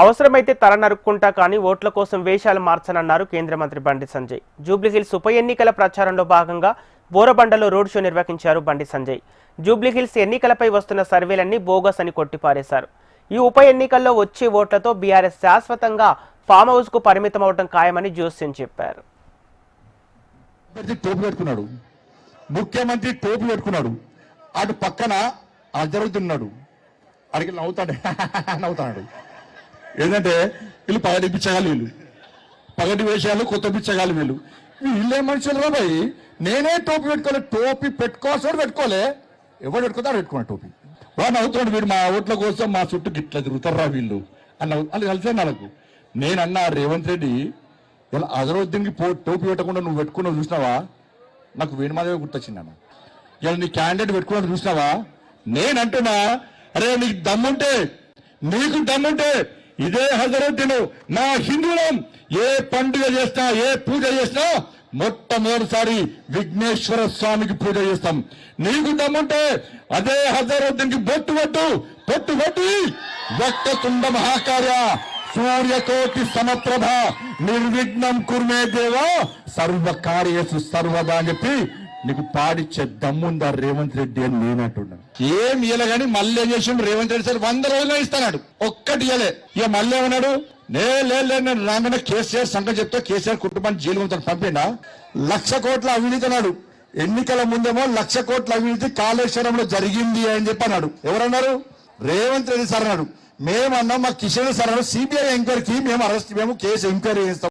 అవసరమైతే తల నరుక్కుంటా కానీ ఓట్ల కోసం వేషాలు మార్చనన్నారు కేంద్ర మంత్రి బండి సంజయ్. జూబ్లీహిల్స్ ఉప ఎన్నికల ప్రచారంలో భాగంగా బోరబండలో రోడ్ షో నిర్వహించారు బండి సంజయ్. జూబ్లీహిల్స్ ఎన్నికలపై వస్తున్న సర్వేలన్నీ బోగస్ అని కొట్టిపారేశారు. ఈ ఉప ఎన్నికల్లో వచ్చే ఓట్లతో బీఆర్ఎస్ శాశ్వతంగా ఫామ్ హౌస్ కు పరిమితం అవడం ఖాయమని జోస్యం చెప్పారు. ముఖ్యమంత్రి టోపీ పెట్టుకున్నాడు, అటు పక్కన అజరుతున్నాడు, అడిగి నవ్వుతాడు. ఏంటంటే వీళ్ళు పగటి పిచ్చగాలి, వీళ్ళు పగటి వేషాలు కొత్త పిచ్చగాలి, వీళ్ళే మనుషులు రాబాయి. నేనే టోపీ పెట్టుకోలే, టోపీ పెట్టుకోవాల్సి పెట్టుకోలే, ఎవరు పెట్టుకుంటారు పెట్టుకున్నాడు టోపీ. వాడు నవ్వుతున్నాడు, వీడు మా ఓట్ల కోసం మా చుట్టూ గిట్లా తిరుగుతారా వీళ్ళు అని వాళ్ళు కలిసే నాకు. నేనన్నా రేవంత్ రెడ్డి ఇలా అజరుద్దీన్కి టోపీ పెట్టకుండా నువ్వు పెట్టుకున్నావు చూసినావా, నాకు వేణుమాధవి గుర్తొచ్చింది అన్న. ఇలా నీ క్యాండిడేట్ పెట్టుకున్నట్టు చూసినావా, నేనంటున్నా అరే నీకు దమ్ముంటే ఇదే హజరుద్దీన్ నా హిందువులం ఏ పండుగ చేసినా ఏ పూజ చేసినా మొట్టమొదటిసారి విఘ్నేశ్వర స్వామికి పూజ చేస్తాం. నీకు దమ్ముంటే అదే హజరుద్దీన్ కి బొట్టు కొట్టి వక్రతుండ మహాకార్య సూర్యకోటి సమప్రభ నిర్విఘ్నం కుర్మే దేవ సర్వకార్యేషు సర్వదా అని చెప్పి నీకు పాడిచ్చే దమ్ముందా రేవంత్ రెడ్డి అని నేను అంటున్నాను. ఏం ఇయ్యలే కానీ మళ్ళీ ఏం చేసిండు రేవంత్ రెడ్డి సార్ 100 రోజులు ఇస్తాడు, ఒక్కటి ఇయ్యలే. ఇక మళ్ళీ ఏమన్నాడు, నేను రాగానే కేసీఆర్ సంగతి చెప్తే కేసీఆర్ కుటుంబాన్ని జైలు పంపిండా. 1,00,000 కోట్ల అవినీతి అన్నాడు. ఎన్నికల ముందేమో 1,00,000 కోట్ల అవినీతి కాళేశ్వరంలో జరిగింది అని చెప్పి అన్నాడు. ఎవరన్నారు? రేవంత్ రెడ్డి సార్ అన్నాడు. మేమన్నాం, మా కిషన్ సార్ అన్నాడు, సిబిఐ ఎంక్వైరీకి మేము కేసు ఎంక్వైరీ చేస్తాం.